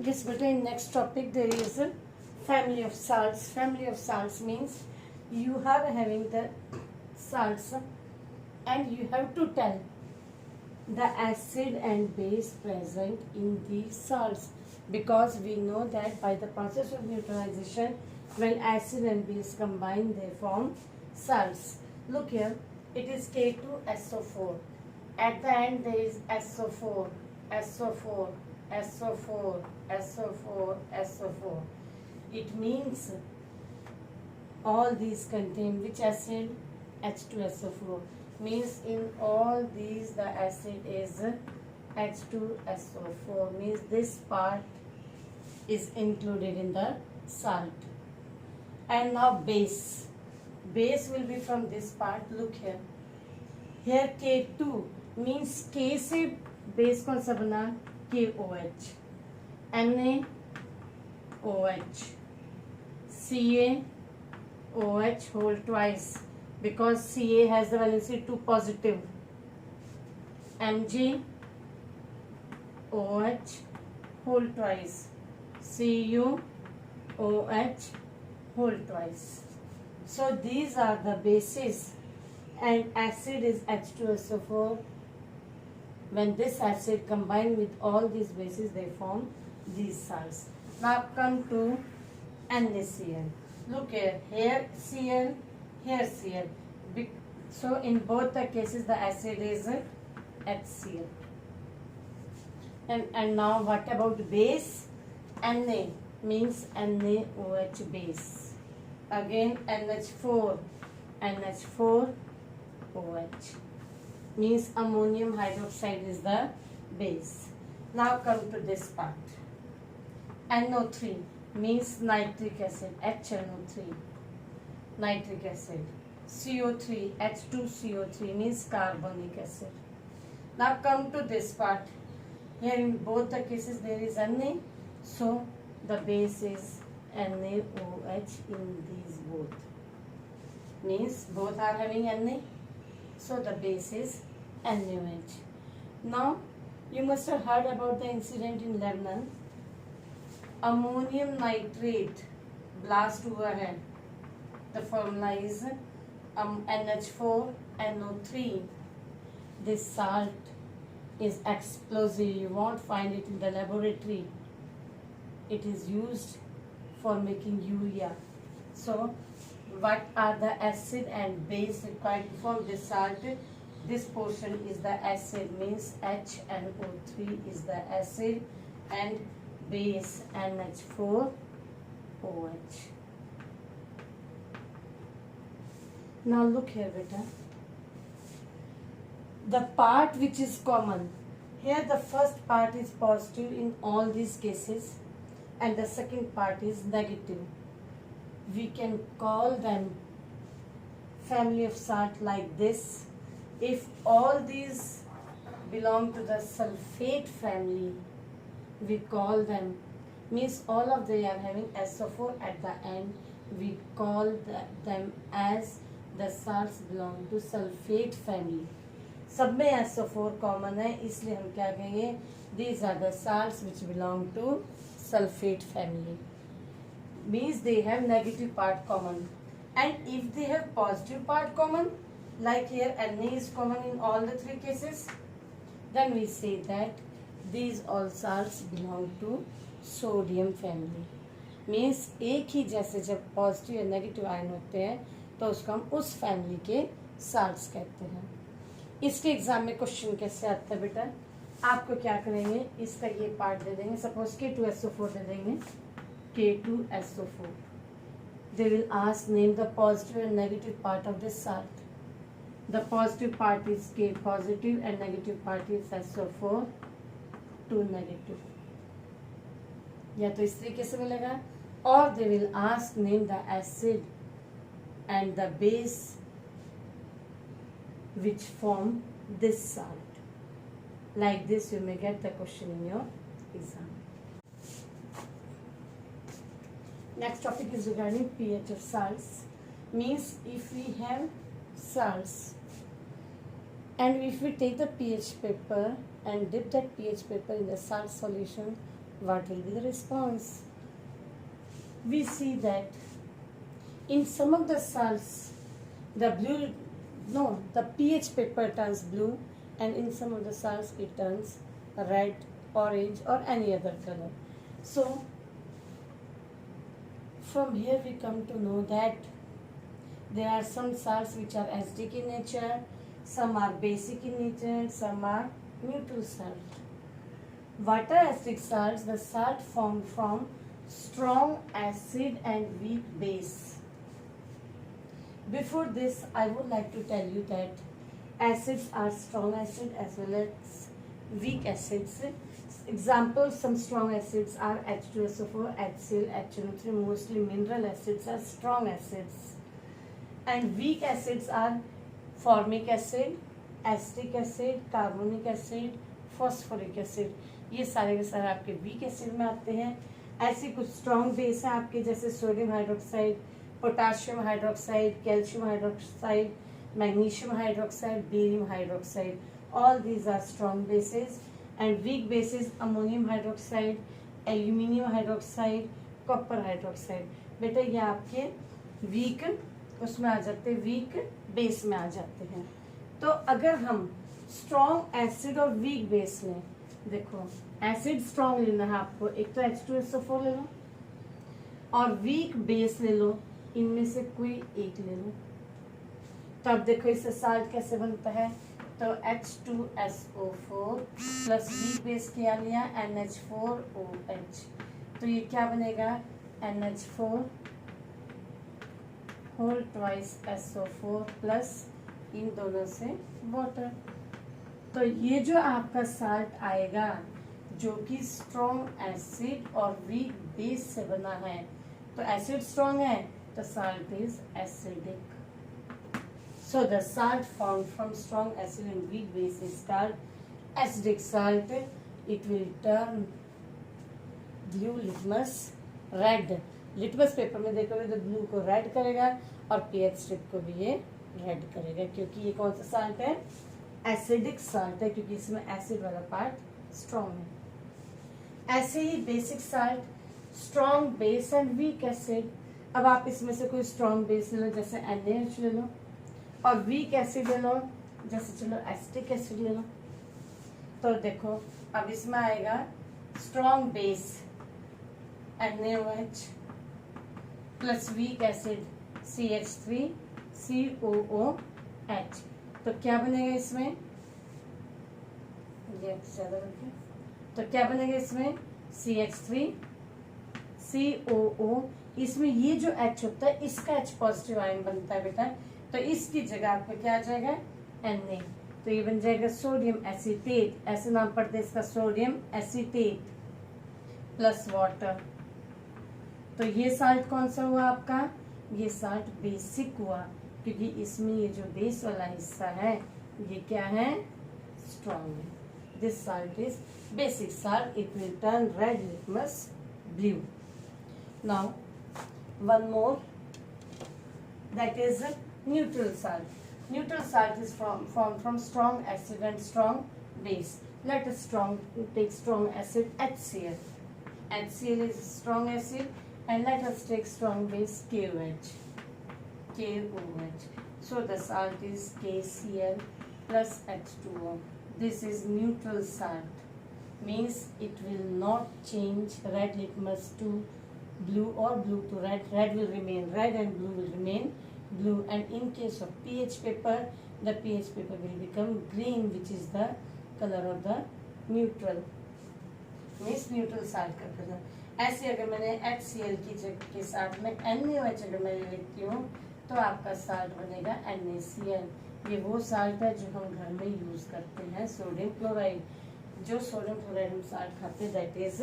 Yes, but in next topic there is a family of salts. Family of salts means you are having the salts and you have to tell the acid and base present in these salts, because we know that by the process of neutralization, when acid and base combine they form salts. Look here, it is K2SO4. At the end there is SO4, SO4, SO4, SO4, SO4. It means all these contain which acid? H2SO4. Means in all these the acid is H2SO4. Means this part is included in the salt. And now base. Base will be from this part. Look here. Here K2 means K से base कौन सा बना? KOH. NaOH. CaOH whole twice, because Ca has the valency 2 positive. MgOH whole twice. CuOH whole twice. So these are the bases, and acid is H2SO4. When this acid combined with all these bases, they form these salts. Now come to NaCl. Look here, here Cl, here Cl. So in both the cases the acid is HCl. And now what about base? Na means NaOH base. Again NH4, NH4OH. Means ammonium hydroxide is the base. Now come to this part. NO3 means nitric acid, HNO3, nitric acid. CO3, H2CO3 means carbonic acid. Now come to this part. Here in both the cases there is Na, so the base is NaOH in these both. Means both are having Na, so the base is NaOH. Now you must have heard about the incident in Lebanon. Ammonium nitrate blast हुआ है. The formula is NH4NO3. This salt is explosive. You won't find it in the laboratory. It is used for making urea. So what are the acid and base required to form this salt? This portion is the acid, means HNO3 is the acid, and base NH4OH. Now look here, beta. The part which is common. Here the first part is positive in all these cases, and the second part is negative. We can call them family of salt like this. If all these belong to the sulfate family, we call them, means all of they are having SO4 at the end, we call them as the salts belong to sulfate family. सब में SO4 common है, इसलिए हम क्या कहेंगे? These are the salts which belong to sulfate family. Means they have negative part common. And if they have positive part common, like here Na is common in all the three cases, then we say that these all salts belong to sodium family. Means एक ही जैसे जब positive या negative ion होते हैं तो उसको हम उस फैमिली के साल्ट्स कहते हैं. इसके एग्जाम में क्वेश्चन कैसे आता है बेटा? आपको क्या करेंगे, इसका ये पार्ट दे देंगे. सपोज K2SO4 दे देंगे, K2SO4. They will ask name the positive and negative part of this salt. The positive part is K positive and negative part is SO4 2 negative. या तो इस तरीके से मिलेगा, or they will ask name the acid and the base which form this salt. Like this you may get the question in your exam. Next topic is regarding pH of salts. Means if we have salts and if we take the pH paper and dip that pH paper in the salt solution, what will be the response? We see that in some of the salts, the pH paper turns blue, and in some of the salts it turns red, orange, or any other color. So from here we come to know that there are some salts which are acidic in nature, some are basic in nature, some are neutral salt. What are acidic salts? The salt formed from strong acid and weak base. Before this, I would like to tell you that acids are strong acid as well as weak acids. Examples, some strong acids are H2SO4, HCl, HNO3. Mostly mineral acids are strong acids. And weak acids are formic acid, acetic acid, carbonic acid, phosphoric acid. ये सारे के सारे आपके weak acid में आते हैं. ऐसे कुछ स्ट्रॉन्ग बेस है आपके, जैसे sodium hydroxide, potassium hydroxide, calcium hydroxide, magnesium hydroxide, barium hydroxide. All these are strong bases. And weak bases ammonium hydroxide, aluminium hydroxide, copper hydroxide. बेटा ये आपके वीक उसमें आ जाते हैं, वीक बेस में आ जाते हैं. तो अगर हम स्ट्रॉन्ग एसिड और वीक बेस में, देखो एसिड स्ट्रॉन्ग लेना है आपको, एक तो H2SO4 ले लो और वीक बेस ले लो, इनमें से कोई एक ले लो. तो अब देखो इससे साल्ट कैसे बनता है. तो H2SO4 प्लस वीक बेस क्या लिया, NH4OH. तो ये क्या बनेगा, NH4 whole twice SO4 plus इन दोनों से वाटर. तो ये जो आपका साल्ट आएगा जो कि स्ट्रॉन्ग एसिड और वीक बेस से बना है, तो एसिड स्ट्रॉन्ग है तो salt is acidic. So the salt formed from strong acid and weak base is called acidic salt. It will turn blue litmus red. Litmus paper में देखोगे तो ब्लू को रेड करेगा और पीएच स्ट्रिप को भी ये रेड करेगा, क्योंकि ये कौन सा साल्ट है, एसिडिक साल्ट है, क्योंकि इसमें एसिड वाला पार्ट स्ट्रॉन्ग है. ऐसे ही basic salt, strong base and weak acid. अब आप इसमें से कोई स्ट्रॉन्ग बेस ले लो, जैसे NaH ले लो, और वीक एसिड ले लो, जैसे चलो एसिटिक एसिड ले लो. तो देखो अब इसमें आएगा strong base NaOH plus weak acid CH3COOH. तो क्या बनेगा इसमें, ये ज्यादा रखें, तो क्या बनेगा इसमें CH3COO. इसमें ये जो H होता है इसका H पॉजिटिव आयन बनता है बेटा, तो इसकी जगह आपको क्या आ जाएगा Na. तो ये बन जाएगा सोडियम एसीटेट, ऐसे नाम पड़ता है इसका, सोडियम एसीटेट प्लस वाटर. तो ये साल्ट कौन सा हुआ आपका, ये साल्ट बेसिक हुआ, क्योंकि इसमें ये जो बेस वाला हिस्सा है ये क्या है, स्ट्रॉन्ग है. This salt is basic salt. It will turn red litmus blue. Now one more, that is neutral salt. Neutral salt is formed from strong acid and strong base. Let us take strong acid HCl. HCl is strong acid, and let us take strong base KOH. KOH. So the salt is KCl plus H2O. This is neutral salt. Means it will not change red litmus to blue or blue to red. Red will remain red and blue will remain blue. And in case of pH paper, the pH paper will become green, which is the color of the neutral. Means neutral salt का color. ऐसे अगर मैंने HCl की जगह के साथ में NaOH अगर मैं लिखती हूँ तो आपका साल्ट बनेगा NaCl. ये वो साल्ट है जो हम घर में यूज करते हैं, सोडियम क्लोराइड. जो सोडियम क्लोराइड हम साल्ट खाते हैं, that is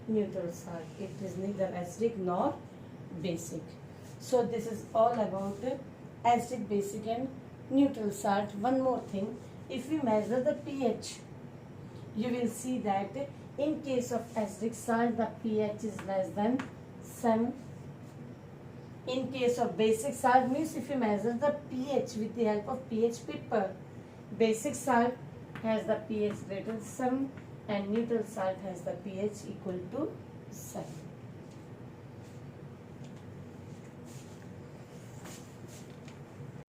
neutral salt. It is neither acidic nor basic. So this is all about acidic, basic and neutral salt. One more thing, if we measure the pH, you will see that in case of acidic salt the pH is less than 7. In case of basic salt, means if you measure the pH with the help of pH paper, basic salt has the pH greater than 7 and neutral salt has the pH equal to 7.